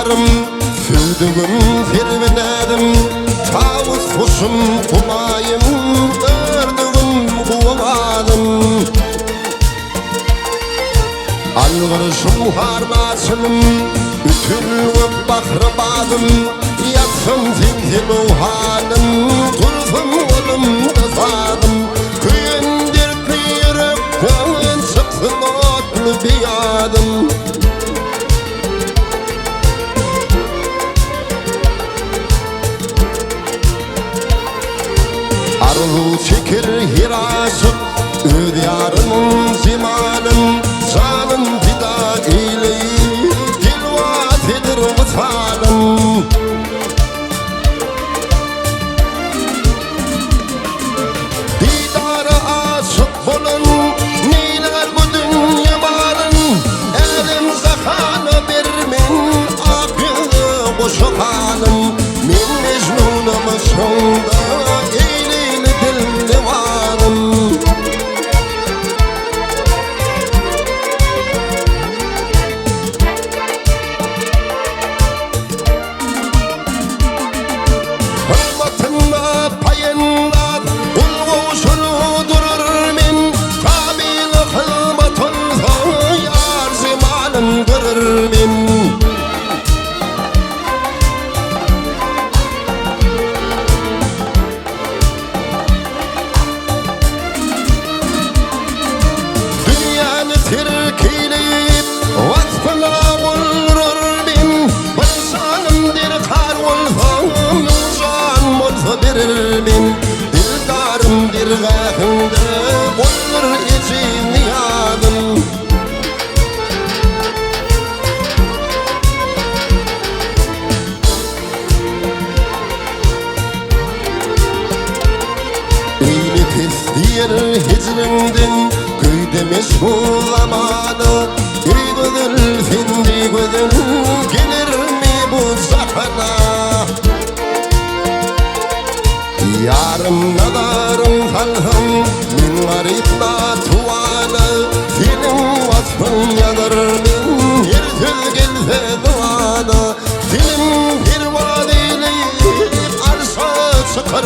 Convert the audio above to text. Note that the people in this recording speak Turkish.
yarım sürdüğüm firvenedim tavus kuşum kumayım ördüğüm kuvamadım algırışım harmasım ütülüp bakrıbadım yatsım zinzil uhadım turfum olumda sadım kuyundir yürükken çıksın otlu bir adım arzu çekir hirasım ödyarım zimanım canım fida eyleyip dilvat edir mısalım didara aşık bolun neyler bu dünya malın elim zakana vermin akıllı koşu hanım min mecnunum sonda eyleyli dil divanım hırmatında payınlar ulğuşunu durur min tabil hılmatınsa yar zimanın kırır min dünyanı terkileyip vasfına bulurur min barsanımdır kar olsa can olsa verir min dildarımdır gâhinde olur için niyadım eyni pestir hicrinden köydemiş bu zamanı Eygüdül sindi güdül gelir mi bu zafana yarım nadarım talhım min garipna tuvanı senin vasfın yadır min yersiz gelse duanı dilim bir vadileyip arsa çıkar